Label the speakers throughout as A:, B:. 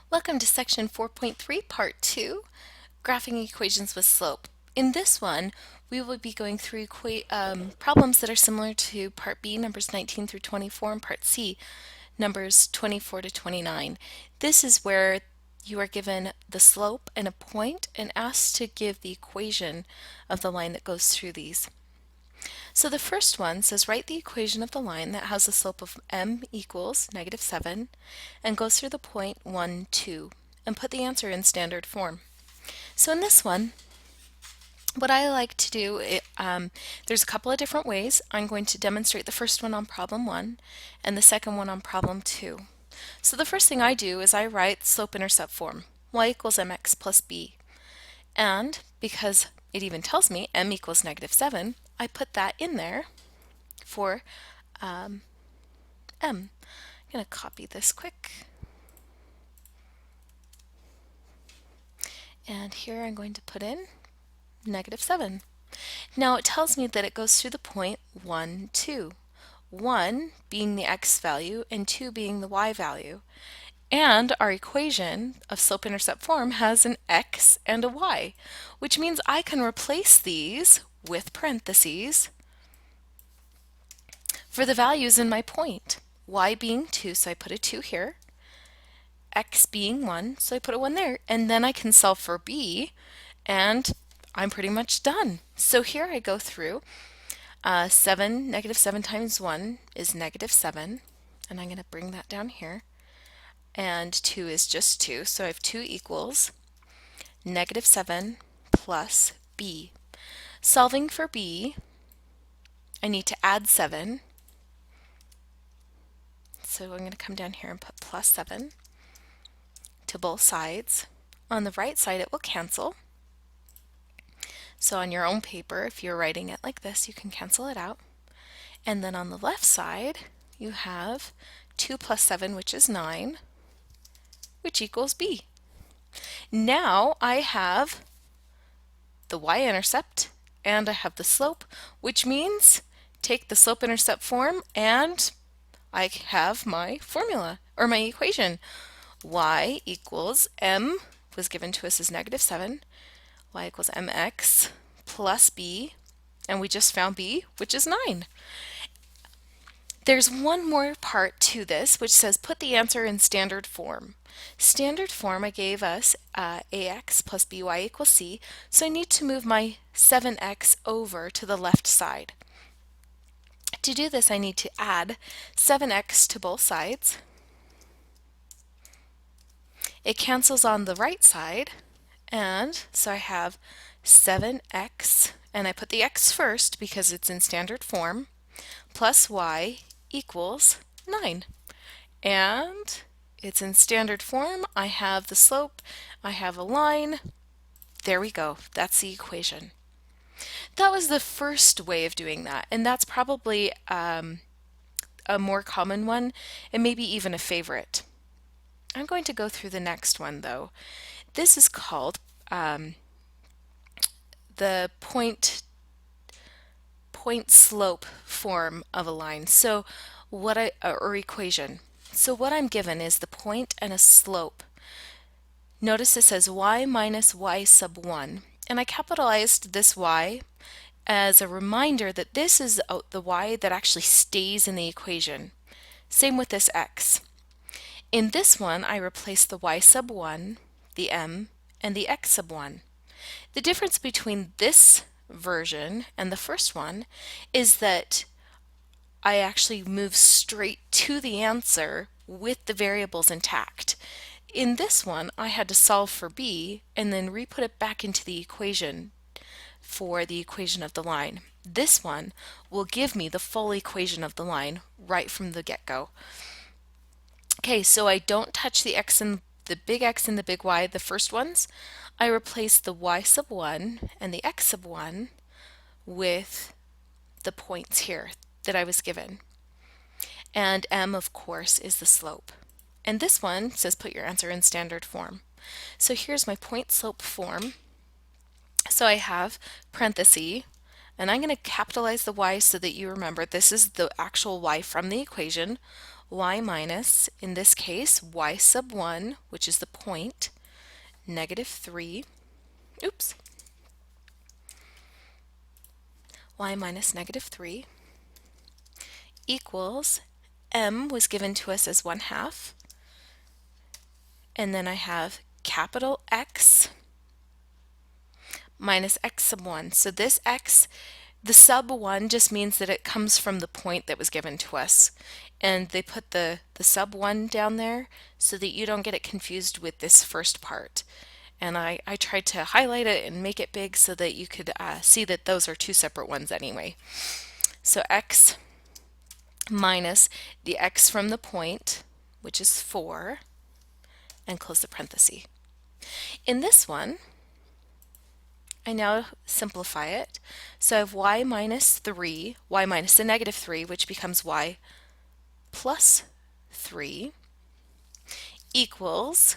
A: Welcome to section 4.3, part 2, graphing equations with slope. In this one, we will be going through problems that are similar to part B, numbers 19 through 24, and part C, numbers 24 to 29. This is where you are given the slope and a point and asked to give the equation of the line that goes through these. So the first one says write the equation of the line that has a slope of m equals -7 and goes through the point 1, 2 and put the answer in standard form. So in this one, what I like to do, there's a couple of different ways. I'm going to demonstrate the first one on problem 1 and the second one on problem 2. So the first thing I do is I write slope-intercept form, y equals mx plus b. And because it even tells me m equals -7, I put that in there for m. I'm going to copy this quick. And here I'm going to put in -7. Now it tells me that it goes through the point 1, 2. 1 being the x value and 2 being the y value. And our equation of slope-intercept form has an x and a y, which means I can replace these with parentheses for the values in my point. Y being 2, so I put a 2 here. X being 1, so I put a 1 there. And then I can solve for b, and I'm pretty much done. So here I go through. -7 times 1 is -7, and I'm going to bring that down here. And 2 is just 2, so I have 2 equals -7 plus b. Solving for b, I need to add 7. So I'm going to come down here and put plus 7 to both sides. On the right side, it will cancel. So on your own paper, if you're writing it like this, you can cancel it out. And then on the left side, you have 2 plus 7, which is 9, which equals b. Now I have the y-intercept and I have the slope, which means take the slope-intercept form and I have my formula, or my equation. Y equals m was given to us as -7. Y equals mx plus b, and we just found b, which is 9. There's one more part to this, which says put the answer in standard form. Standard form, I gave us ax plus by equals c, so I need to move my 7x over to the left side. To do this, I need to add 7x to both sides. It cancels on the right side, and so I have 7x, and I put the x first because it's in standard form, plus y equals 9. And it's in standard form. I have the slope, I have a line. There we go. That's the equation. That was the first way of doing that, and that's probably a more common one, and maybe even a favorite. I'm going to go through the next one though. This is called the point slope form of a line. So or equation. So what I'm given is the point and a slope. Notice it says y minus y sub 1, and I capitalized this y as a reminder that this is the y that actually stays in the equation. Same with this x. In this one, I replaced the y sub 1, the m, and the x sub 1. The difference between this version and the first one is that I actually move straight to the answer with the variables intact. In this one, I had to solve for b and then re-put it back into the equation for the equation of the line. This one will give me the full equation of the line right from the get-go. Okay, so I don't touch the x and the big X and the big Y, the first ones. I replace the y sub 1 and the x sub 1 with the points here that I was given. And m, of course, is the slope. And this one says put your answer in standard form. So here's my point slope form. So I have parenthesis, and I'm going to capitalize the y so that you remember this is the actual y from the equation. y minus, in this case, y sub 1, which is the point, negative 3, oops, y minus negative 3 equals m was given to us as 1/2, and then I have capital X minus x sub 1. So this x, the sub 1 just means that it comes from the point that was given to us. And they put the sub 1 down there so that you don't get it confused with this first part. And I tried to highlight it and make it big so that you could see that those are two separate ones anyway. So x minus the x from the point, which is 4, and close the parenthesis. In this one, I now simplify it. So I have y minus 3, y minus the negative 3, which becomes y plus 3, equals,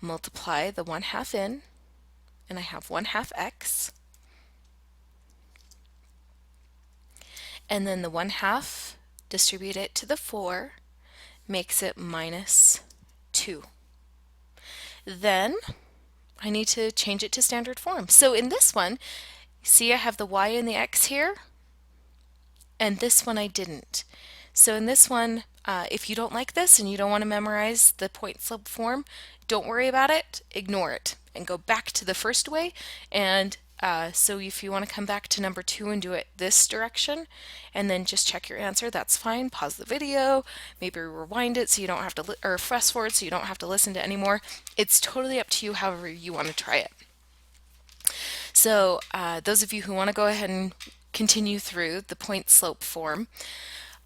A: multiply the 1/2 in, and I have 1/2 x, and then the 1/2, distribute it to the 4, makes it minus 2. Then I need to change it to standard form. So in this one, see I have the y and the x here, and this one I didn't. So in this one, if you don't like this and you don't want to memorize the point slope form, don't worry about it, ignore it, and go back to the first way. And so if you want to come back to number 2 and do it this direction, and then just check your answer, that's fine. Pause the video, maybe rewind it so you don't have to, or fast forward so you don't have to listen to anymore. It's totally up to you however you want to try it. So those of you who want to go ahead and continue through the point slope form,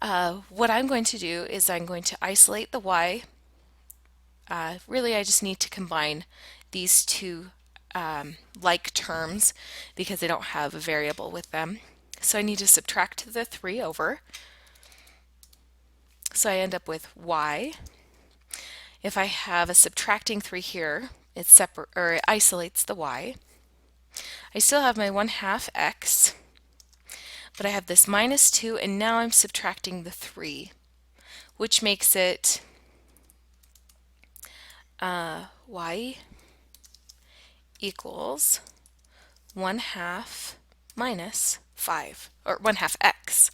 A: what I'm going to do is I'm going to isolate the y. Really, I just need to combine these two like terms because they don't have a variable with them. So I need to subtract the 3 over. So I end up with y. If I have a subtracting 3 here, it isolates the y. I still have my 1/2 x, but I have this minus 2, and now I'm subtracting the 3, which makes it y equals 1/2 minus 5, or 1/2 x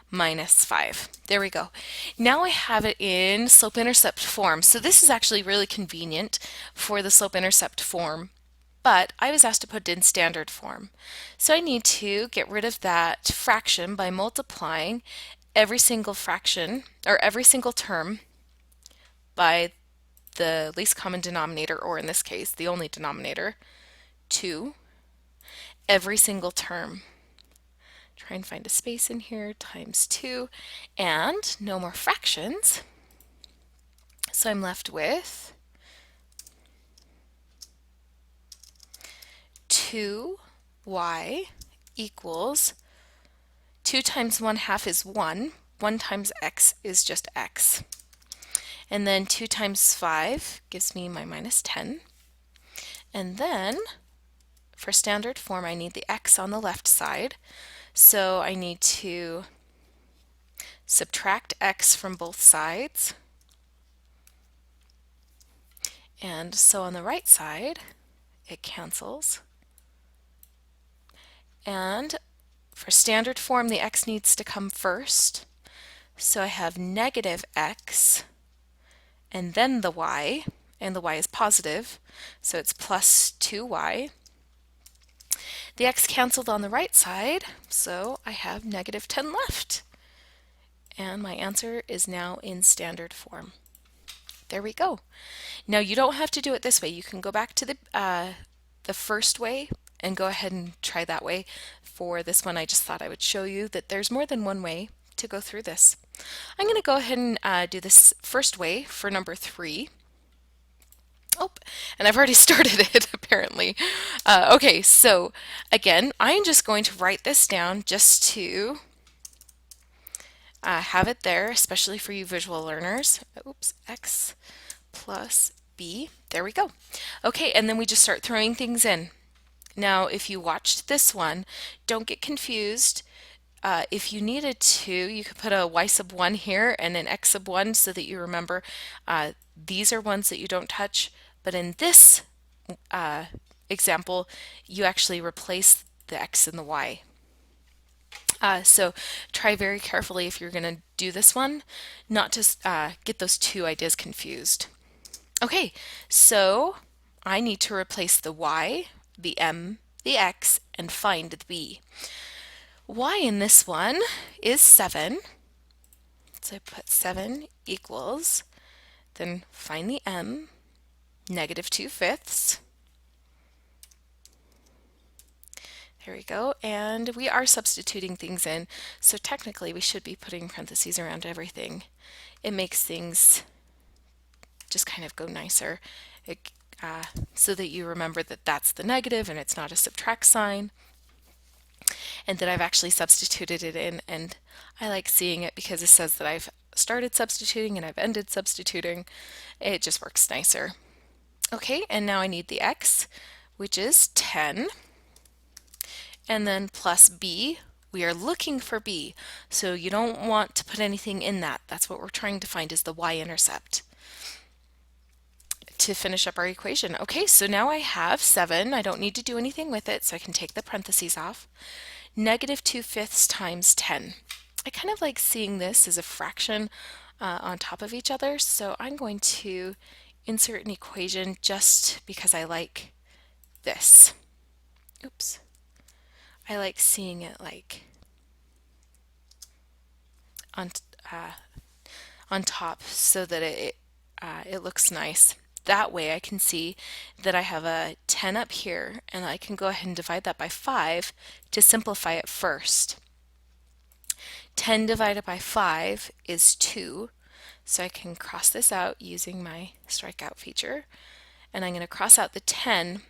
A: minus 5. There we go. Now I have it in slope-intercept form. So this is actually really convenient for the slope-intercept form, but I was asked to put it in standard form. So I need to get rid of that fraction by multiplying every single fraction, or every single term, by the least common denominator, or in this case, the only denominator, 2, every single term. Try and find a space in here, times 2, and no more fractions. So I'm left with 2y equals 2 times 1/2 is 1. 1 times x is just x. And then 2 times 5 gives me my minus 10. And then for standard form, I need the x on the left side. So I need to subtract x from both sides. And so on the right side, it cancels. And for standard form, the x needs to come first. So I have negative x, and then the y, and the y is positive, so it's plus 2y. The x canceled on the right side, so I have negative 10 left. And my answer is now in standard form. There we go. Now you don't have to do it this way. You can go back to the first way and go ahead and try that way. For this one, I just thought I would show you that there's more than one way to go through this. I'm going to go ahead and do this first way for number 3. Oh, and I've already started it apparently. Okay, so again, I'm just going to write this down just to have it there, especially for you visual learners. Oops, x plus b. There we go. Okay, and then we just start throwing things in. Now, if you watched this one, don't get confused. if you needed to, you could put a y sub 1 here and an x sub 1 so that you remember these are ones that you don't touch. But in this example, you actually replace the x and the y. So try very carefully if you're going to do this one, not to get those two ideas confused. Okay, so I need to replace the y, the m, the x, and find the b. Y in this one is 7. So I put 7 equals, then find the m, -2/5. There we go, and we are substituting things in, so technically we should be putting parentheses around everything. It makes things just kind of go nicer, so that you remember that that's the negative and it's not a subtract sign, and that I've actually substituted it in, and I like seeing it because it says that I've started substituting and I've ended substituting. It just works nicer. Okay, and now I need the x, which is 10. And then plus b, we are looking for b, so you don't want to put anything in that. That's what we're trying to find, is the y-intercept to finish up our equation. Okay, so now I have 7. I don't need to do anything with it, so I can take the parentheses off. -2/5 times 10. I kind of like seeing this as a fraction on top of each other, so I'm going to insert an equation just because I like this. Oops. I like seeing it like on top so that it looks nice. That way I can see that I have a 10 up here, and I can go ahead and divide that by 5 to simplify it first. 10 divided by 5 is 2, so I can cross this out using my strikeout feature, and I'm going to cross out the 10,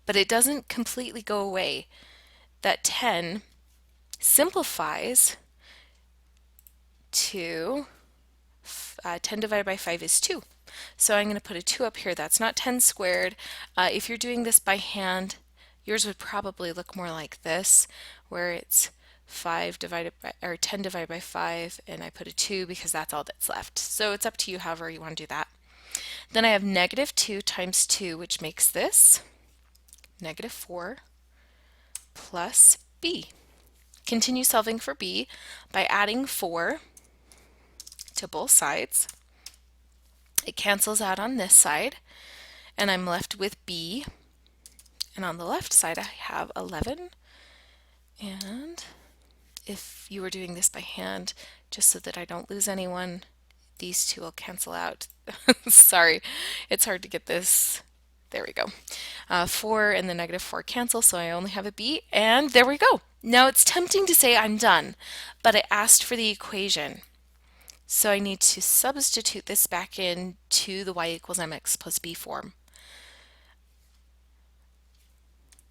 A: but it doesn't completely go away. That 10 simplifies to 10 divided by 5 is 2. So I'm going to put a 2 up here. That's not 10 squared. If you're doing this by hand, yours would probably look more like this, where it's 5 divided by, or 10 divided by 5, and I put a 2 because that's all that's left. So it's up to you however you want to do that. Then I have -2 times 2, which makes this -4 plus b. Continue solving for b by adding 4 to both sides. It cancels out on this side, and I'm left with b. And on the left side, I have 11. And if you were doing this by hand, just so that I don't lose anyone, these two will cancel out. Sorry, it's hard to get this. There we go. 4 and the -4 cancel, so I only have a b, and there we go. Now it's tempting to say I'm done, but I asked for the equation. So I need to substitute this back in to the y equals mx plus b form.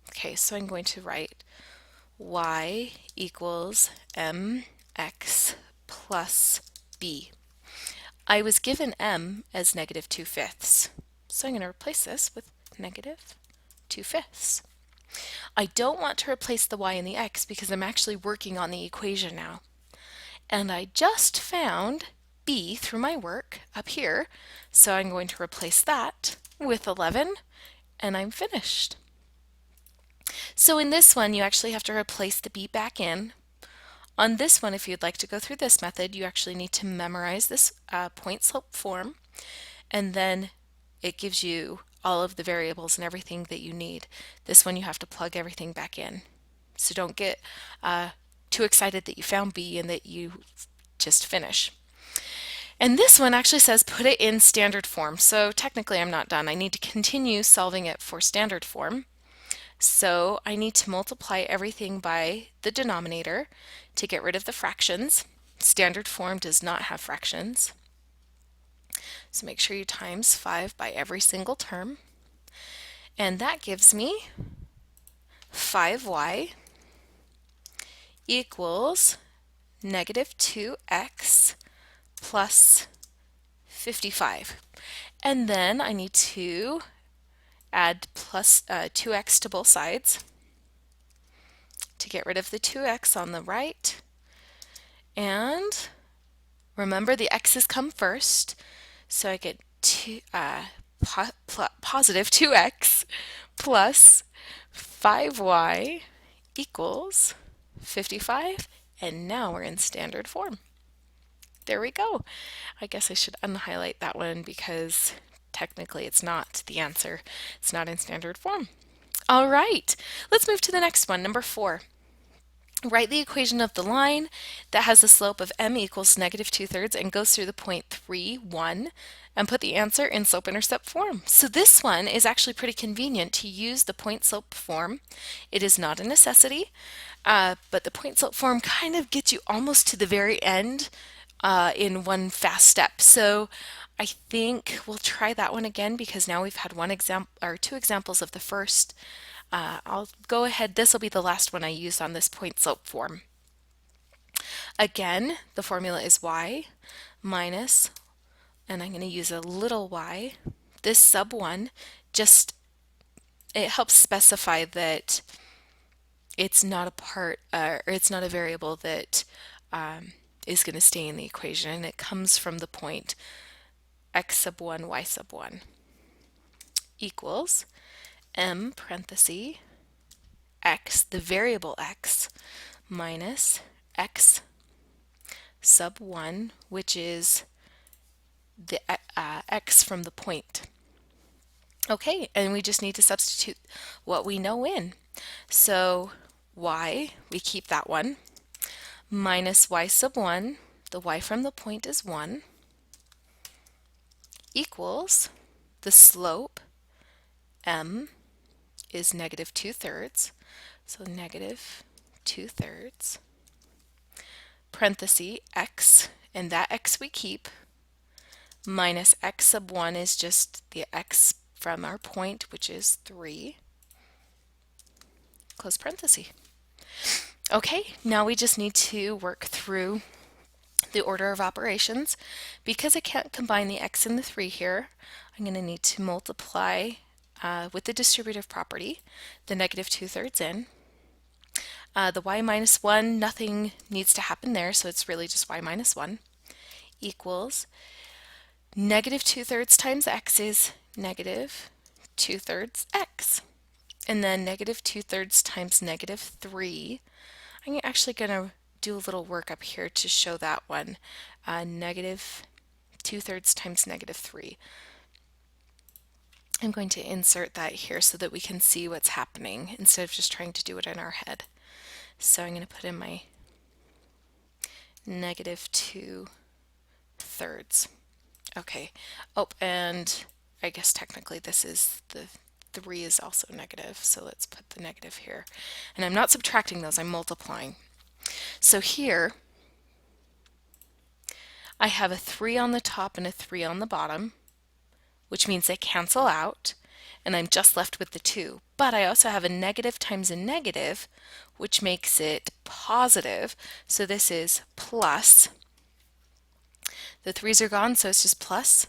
A: Okay, so I'm going to write y equals mx plus b. I was given m as -2/5, so I'm going to replace this with -2/5. I don't want to replace the y and the x because I'm actually working on the equation now. And I just found b through my work up here, so I'm going to replace that with 11, and I'm finished. So in this one, you actually have to replace the b back in. On this one, if you'd like to go through this method, you actually need to memorize this point slope form, and then it gives you all of the variables and everything that you need. This one you have to plug everything back in. So don't get too excited that you found b and that you just finish. And this one actually says put it in standard form. So technically I'm not done. I need to continue solving it for standard form. So I need to multiply everything by the denominator to get rid of the fractions. Standard form does not have fractions. So make sure you times 5 by every single term. And that gives me 5y equals -2x plus 55. And then I need to add plus 2x to both sides to get rid of the 2x on the right And remember, the x's come first, so I get positive 2x plus 5y equals 55, and now we're in standard form. There we go. I guess I should unhighlight that one because technically it's not the answer. It's not in standard form. All right, let's move to the next one, number 4. Write the equation of the line that has the slope of m equals negative 2/3 and goes through the point 3, 1, and put the answer in slope-intercept form. So this one is actually pretty convenient to use the point-slope form. It is not a necessity, but the point-slope form kind of gets you almost to the very end in one fast step. So I think we'll try that one again because now we've had one example or two examples of the first. I'll go ahead, this will be the last one I use on this point slope form. Again, the formula is y minus, and I'm going to use a little y, this sub 1, just it helps specify that it's not a part, or it's not a variable that is going to stay in the equation, and it comes from the point x sub 1, y sub 1 equals m parenthesis x, the variable x, minus x sub 1, which is the x from the point. Okay, and we just need to substitute what we know in. So y, we keep that one, minus y sub 1, the y from the point is 1, equals the slope, m, is negative 2/3, so negative 2/3, parenthesis x, and that x we keep, minus x sub 1 is just the x from our point, which is 3, close parenthesis. Okay, now we just need to work through the order of operations. Because I can't combine the x and the 3 here, I'm going to need to multiply with the distributive property, the negative 2/3 in. The y minus 1, nothing needs to happen there, so it's really just y minus 1, equals negative 2/3 times x is negative 2/3 x. And then negative 2/3 times negative 3, I'm actually going to do a little work up here to show that one. Negative 2/3 times negative 3. I'm going to insert that here so that we can see what's happening instead of just trying to do it in our head. So I'm going to put in my negative 2/3. Okay. Oh, and I guess technically this is the 3 is also negative, so let's put the negative here. And I'm not subtracting those, I'm multiplying. So here I have a 3 on the top and a 3 on the bottom, which means they cancel out, and I'm just left with the 2. But I also have a negative times a negative, which makes it positive. So this is plus. The 3's are gone, so it's just plus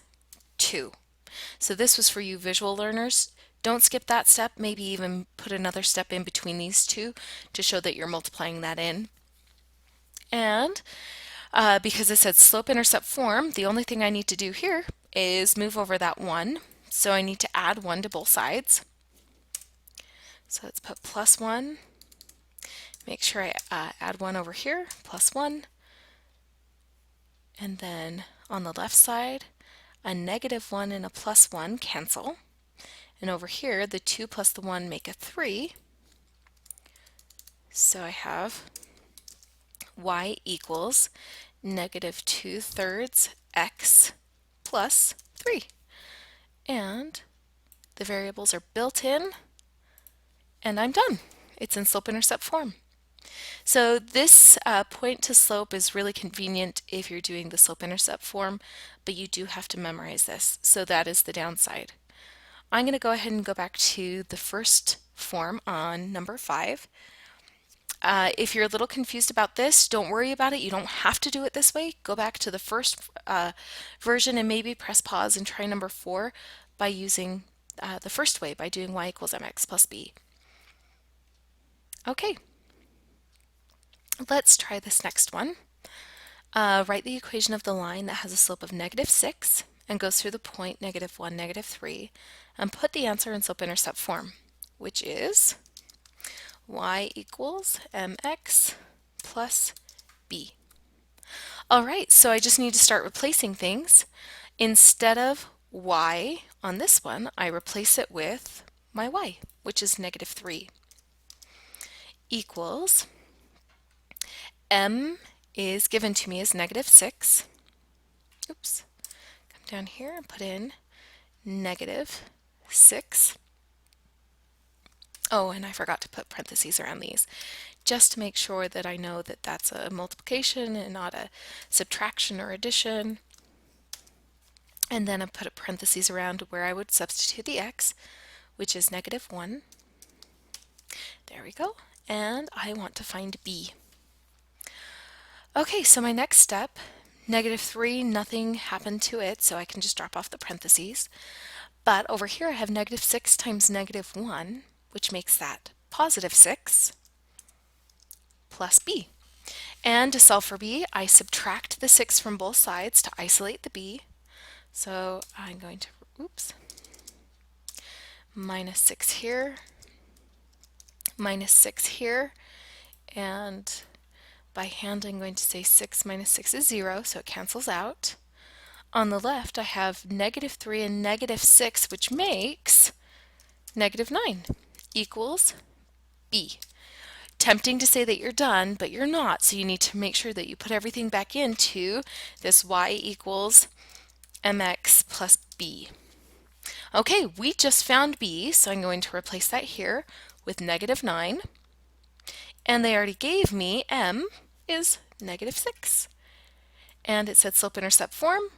A: 2. So this was for you visual learners. Don't skip that step, maybe even put another step in between these two to show that you're multiplying that in. And because it said slope-intercept form, the only thing I need to do here is move over that 1. So I need to add 1 to both sides. So let's put plus 1. Make sure I add 1 over here, plus 1. And then on the left side, a negative 1 and a plus 1 cancel. And over here, the 2 plus the 1 make a 3. So I have y equals negative 2/3 x plus 3. And the variables are built in, and I'm done. It's in slope-intercept form. So this point to slope is really convenient if you're doing the slope-intercept form, but you do have to memorize this. So that is the downside. I'm going to go ahead and go back to the first form on number 5. If you're a little confused about this, don't worry about it. You don't have to do it this way. Go back to the first version and maybe press pause and try number 4 by using the first way, by doing y equals mx plus b. Okay, let's try this next one. Write the equation of the line that has a slope of -6 and goes through the point -1, -3, and put the answer in slope-intercept form, which is y equals mx plus b. All right, so I just need to start replacing things. Instead of y on this one, I replace it with my y, which is -3, equals m is given to me as -6. Oops, come down here and put in -6. Oh, and I forgot to put parentheses around these, just to make sure that I know that that's a multiplication and not a subtraction or addition. And then I put a parentheses around where I would substitute the x, which is -1. There we go. And I want to find b. Okay, so my next step, -3, nothing happened to it, so I can just drop off the parentheses. But over here I have -6 times -1, which makes that +6 plus b. And to solve for b, I subtract the 6 from both sides to isolate the b. So I'm going to, -6 here, -6 here, and by hand I'm going to say 6 minus 6 is 0, so it cancels out. On the left I have -3 and -6, which makes -9 equals b. Tempting to say that you're done, but you're not, so you need to make sure that you put everything back into this y equals mx plus b. Okay, we just found b, so I'm going to replace that here with -9, and they already gave me m is -6, and it said slope-intercept form,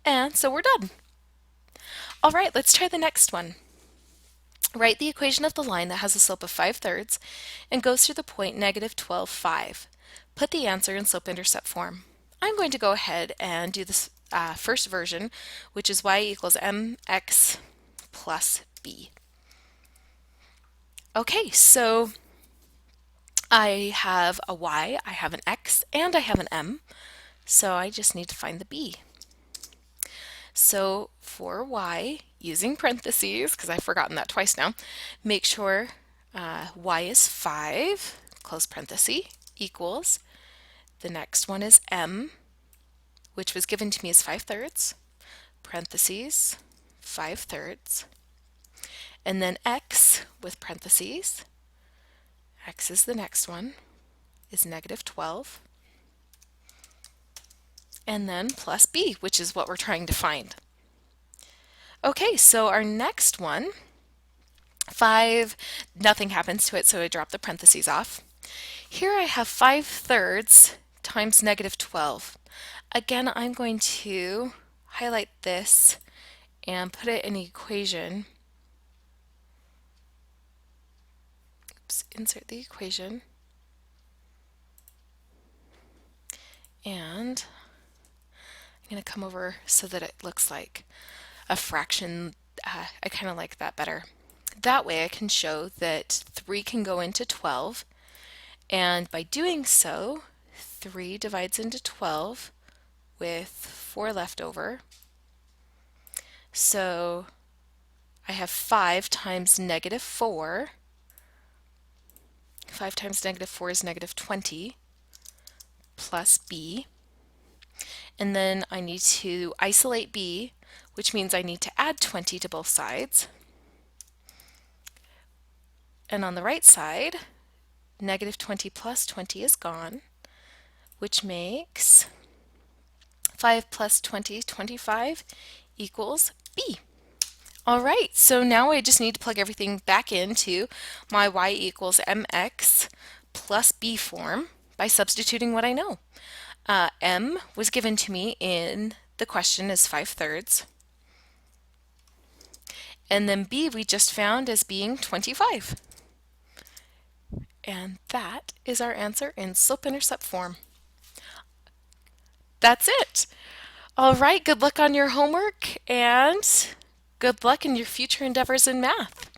A: and so we're done. All right, let's try the next one. Write the equation of the line that has a slope of 5/3 and goes through the point -12, 5. Put the answer in slope-intercept form. I'm going to go ahead and do this first version, which is y equals mx plus b. Okay, so I have a y, I have an x, and I have an m, so I just need to find the b. So for y, using parentheses, because I've forgotten that twice now, make sure y is 5, close parenthesis, equals, the next one is m, which was given to me as 5/3, parentheses, 5/3, and then x with parentheses, x is the next one, is -12, and then plus b, which is what we're trying to find. Okay, so our next one, 5, nothing happens to it, so I drop the parentheses off. Here I have 5/3 times -12. Again, I'm going to highlight this and put it in the equation. Oops, insert the equation. And I'm going to come over so that it looks like a fraction. I kind of like that better. That way I can show that 3 can go into 12, and by doing so, 3 divides into 12 with 4 left over. So I have 5 times -4. 5 times -4 is -20 plus b. And then I need to isolate b, which means I need to add 20 to both sides. And on the right side, -20 plus 20 is gone, which makes 5 plus 20, 25 equals b. All right, so now I just need to plug everything back into my y equals mx plus b form by substituting what I know. M was given to me in the question as 5/3. And then b we just found as being 25. And that is our answer in slope-intercept form. That's it. All right, good luck on your homework and good luck in your future endeavors in math.